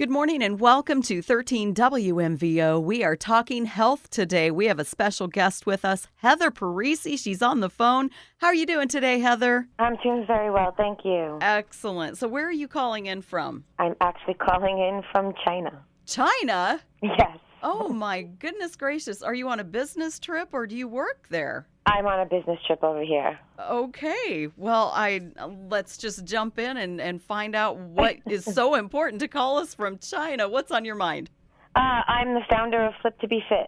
Good morning and welcome to 13 WMVO. We are talking health today. We have a special guest with us, Heather Parisi. She's on the phone. How are you doing today, Heather? I'm doing very well, thank you. Excellent. So where are you calling in from? I'm actually calling in from China. China? Yes. Oh, my goodness gracious. Are you on a business trip or do you work there? I'm on a business trip over here. Okay. Well, let's just jump in and find out what is so important to call us from China. What's on your mind? I'm the founder of Flip2BFit.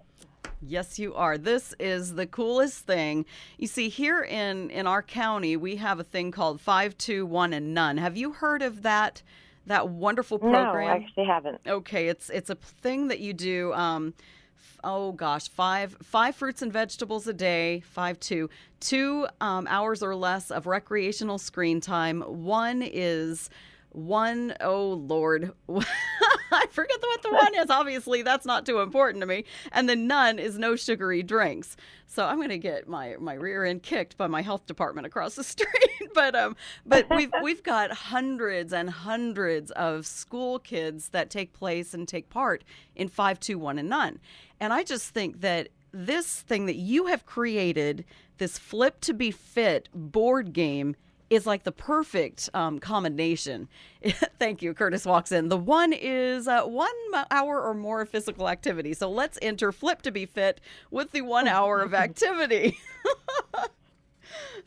Yes, you are. This is the coolest thing. You see, here in our county, we have a thing called 521 and None. Have you heard of that wonderful program? No, I actually haven't. Okay, it's a thing that you do. Five fruits and vegetables a day, 2 hours or less of recreational screen time. Oh Lord, I forget what the one is. Obviously, that's not too important to me. And then none is no sugary drinks. So I'm going to get my rear end kicked by my health department across the street. But we've got hundreds and hundreds of school kids that take part in 521 and None. And I just think that this thing that you have created, this Flip2BFit board game, is like the perfect combination. Thank you. Curtis walks in. The one is 1 hour or more of physical activity. So let's enter Flip2BFit with the 1 hour of activity.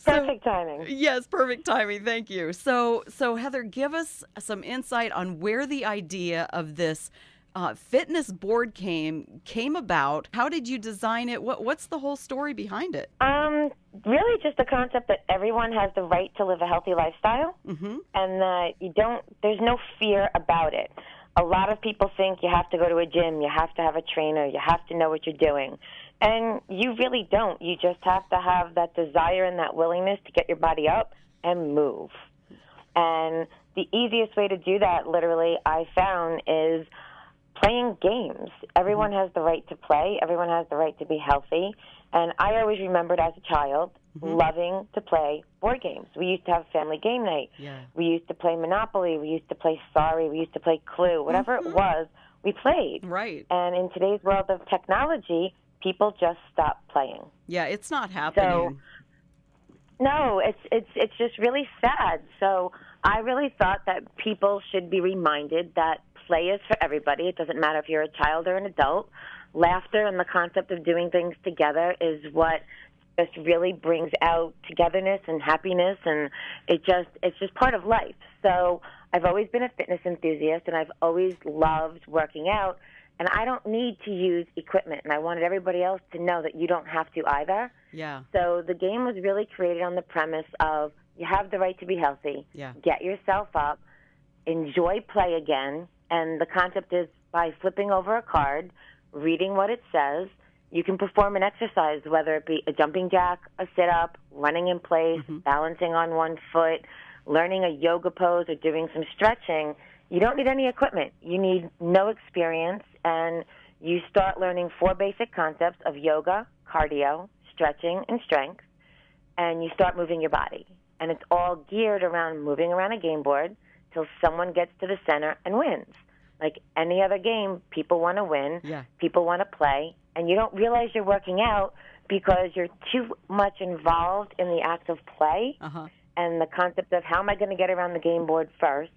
Perfect timing. Yes, perfect timing. Thank you. So Heather, give us some insight on where the idea of this fitness board came about. How did you design it? What's the whole story behind it? Really just the concept that everyone has the right to live a healthy lifestyle, and that there's no fear about it. A lot of people think you have to go to a gym, you have to have a trainer, you have to know what you're doing. And you really don't. You just have to have that desire and that willingness to get your body up and move. And the easiest way to do that, literally, I found, is playing games. Everyone has the right to play. Everyone has the right to be healthy. And I always remembered as a child loving to play board games. We used to have family game night. Yeah. We used to play Monopoly. We used to play Sorry. We used to play Clue. Whatever it was, we played. Right. And in today's world of technology, people just stop playing. Yeah, it's not happening. So, no, it's just really sad. So I really thought that people should be reminded that play is for everybody. It doesn't matter if you're a child or an adult. Laughter and the concept of doing things together is what just really brings out togetherness and happiness, and it's just part of life. So I've always been a fitness enthusiast, and I've always loved working out, and I don't need to use equipment, and I wanted everybody else to know that you don't have to either. Yeah. So the game was really created on the premise of you have the right to be healthy. Yeah. Get yourself up, enjoy play again, and the concept is by flipping over a card, reading what it says, you can perform an exercise, whether it be a jumping jack, a sit-up, running in place, balancing on one foot, learning a yoga pose, or doing some stretching. You don't need any equipment. You need no experience, and you start learning 4 basic concepts of yoga, cardio, stretching, and strength, and you start moving your body. And it's all geared around moving around a game board till someone gets to the center and wins. Like any other game, people want to win, people want to play, and you don't realize you're working out because you're too much involved in the act of play and the concept of how am I going to get around the game board first,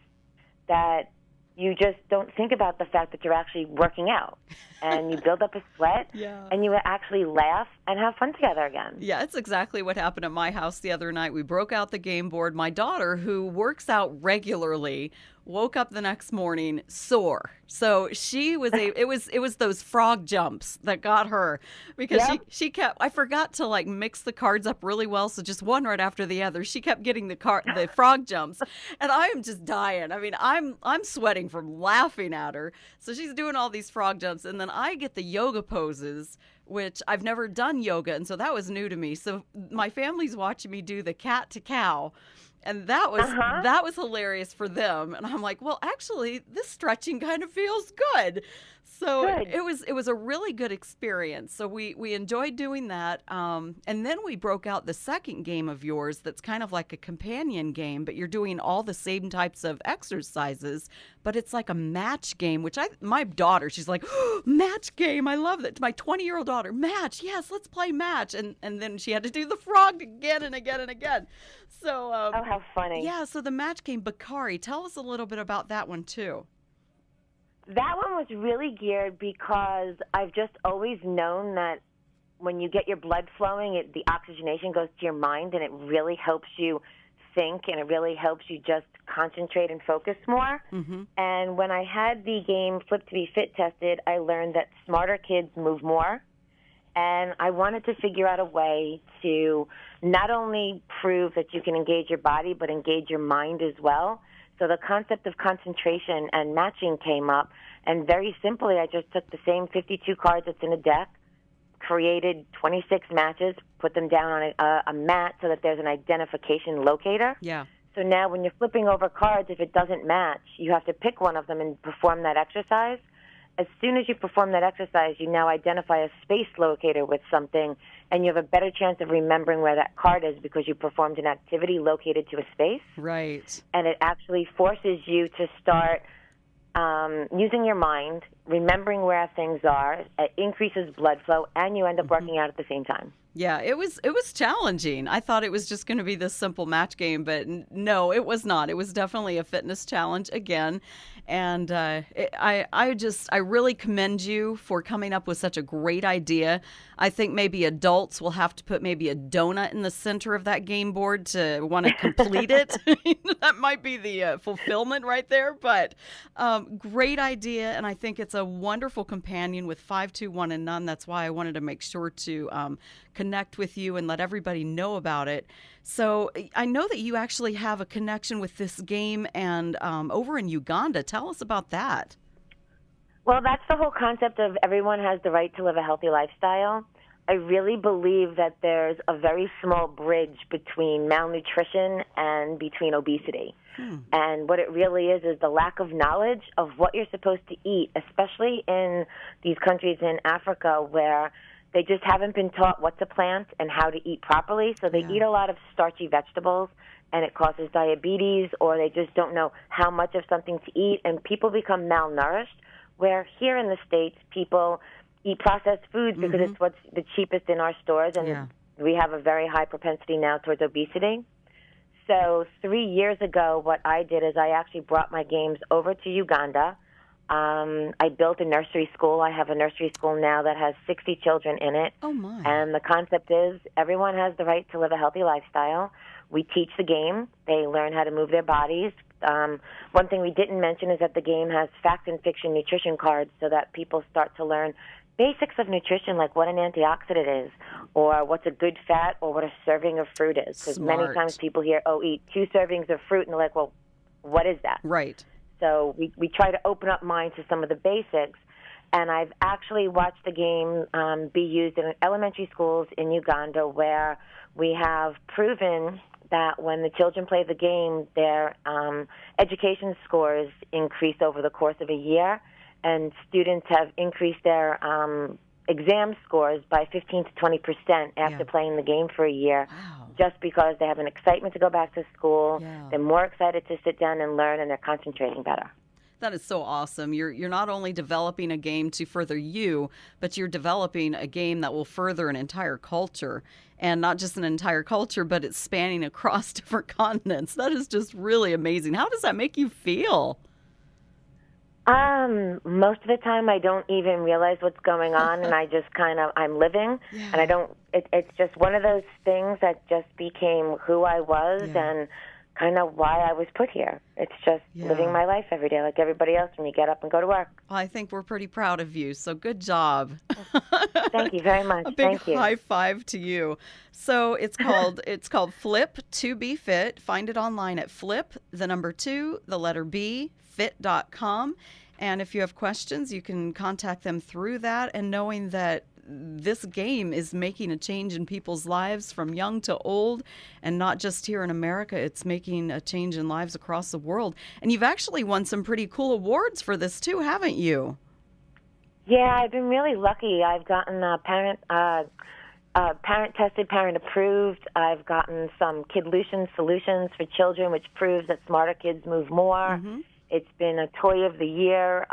that you just don't think about the fact that you're actually working out. And you build up a sweat, and you actually laugh and have fun together again. Yeah, it's exactly what happened at my house the other night. We broke out the game board. My daughter, who works out regularly, woke up the next morning sore. So she was it was those frog jumps that got her, because she kept, I forgot to like mix the cards up really well, so just one right after the other. She kept getting the frog jumps, and I am just dying. I mean, I'm sweating from laughing at her. So she's doing all these frog jumps, and then I get the yoga poses, which I've never done yoga, and so that was new to me. So my family's watching me do the cat to cow. And that was hilarious for them. And I'm like, well, actually, this stretching kind of feels good. So it was a really good experience. So we enjoyed doing that. And then we broke out the second game of yours that's kind of like a companion game, but you're doing all the same types of exercises, but it's like a match game, which my daughter, she's like, oh, match game, I love it. My 20-year-old daughter, match, yes, let's play match. And then she had to do the frog again and again and again. So, oh, how funny. yeah, so the match game, Bakari, tell us a little bit about that one too. That one was really geared because I've just always known that when you get your blood flowing, the oxygenation goes to your mind, and it really helps you think, and it really helps you just concentrate and focus more. Mm-hmm. And when I had the game Flip2BFit tested, I learned that smarter kids move more. And I wanted to figure out a way to not only prove that you can engage your body, but engage your mind as well. So the concept of concentration and matching came up, and very simply, I just took the same 52 cards that's in a deck, created 26 matches, put them down on a mat so that there's an identification locator. Yeah. So now when you're flipping over cards, if it doesn't match, you have to pick one of them and perform that exercise. As soon as you perform that exercise, you now identify a space locator with something, and you have a better chance of remembering where that card is because you performed an activity located to a space. Right. And it actually forces you to start using your mind, remembering where things are. It increases blood flow, and you end up working out at the same time. Yeah, it was challenging. I thought it was just going to be this simple match game, but no, it was not. It was definitely a fitness challenge again. And I really commend you for coming up with such a great idea. I think maybe adults will have to put maybe a donut in the center of that game board to want to complete it. That might be the fulfillment right there. But great idea, and I think it's a wonderful companion with 521 and none. That's why I wanted to make sure to connect with you and let everybody know about it. So I know that you actually have a connection with this game and over in Uganda. Tell us about that. Well, that's the whole concept of everyone has the right to live a healthy lifestyle. I really believe that there's a very small bridge between malnutrition and between obesity. And what it really is the lack of knowledge of what you're supposed to eat, especially in these countries in Africa where they just haven't been taught what to plant and how to eat properly. So they eat a lot of starchy vegetables, and it causes diabetes, or they just don't know how much of something to eat, and people become malnourished, where here in the States, people eat processed foods because it's what's the cheapest in our stores, and we have a very high propensity now towards obesity. So 3 years ago, what I did is I actually brought my games over to Uganda. I built a nursery school. I have a nursery school now that has 60 children in it. Oh, my. And the concept is everyone has the right to live a healthy lifestyle. We teach the game. They learn how to move their bodies. One thing we didn't mention is that the game has fact and fiction nutrition cards so that people start to learn basics of nutrition, like what an antioxidant is, or what's a good fat, or what a serving of fruit is. Because many times people hear, oh, eat 2 servings of fruit, and they're like, well, what is that? Right. So we try to open up minds to some of the basics. And I've actually watched the game be used in elementary schools in Uganda, where we have proven that when the children play the game, their education scores increase over the course of a year, and students have increased their exam scores by 15 to 20% after playing the game for a year. Wow. Just because they have an excitement to go back to school, they're more excited to sit down and learn, and they're concentrating better. That is so awesome. You're not only developing a game to further you, but you're developing a game that will further an entire culture. And not just an entire culture, but it's spanning across different continents. That is just really amazing. How does that make you feel? Most of the time I don't even realize what's going on, and I just I'm living, and I don't, it's just one of those things that just became who I was and kind of why I was put here. It's just living my life every day like everybody else when you get up and go to work. Well, I think we're pretty proud of you, so good job. Thank you very much. A big Thank you. high five to you. So it's called Flip2BFit. Find it online at flip2BFit.com. And if you have questions, you can contact them through that. And knowing that this game is making a change in people's lives from young to old, and not just here in America, it's making a change in lives across the world. And you've actually won some pretty cool awards for this too, haven't you? Yeah, I've been really lucky. I've gotten parent tested, parent approved. I've gotten some Kidlution solutions for children, which proves that smarter kids move more. It's been a toy of the year.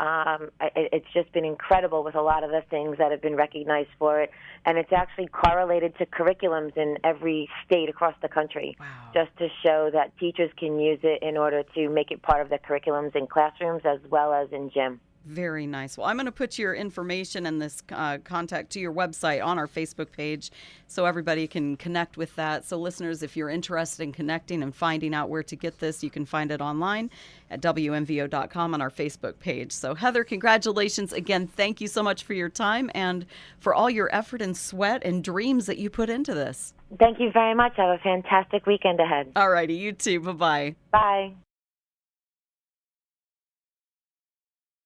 It's just been incredible with a lot of the things that have been recognized for it. And it's actually correlated to curriculums in every state across the country, just to show that teachers can use it in order to make it part of their curriculums in classrooms as well as in gym. Very nice. Well, I'm going to put your information and this contact to your website on our Facebook page so everybody can connect with that. So listeners, if you're interested in connecting and finding out where to get this, you can find it online at WMVO.com on our Facebook page. So Heather, congratulations again. Thank you so much for your time and for all your effort and sweat and dreams that you put into this. Thank you very much. Have a fantastic weekend ahead. All righty. You too. Bye-bye. Bye.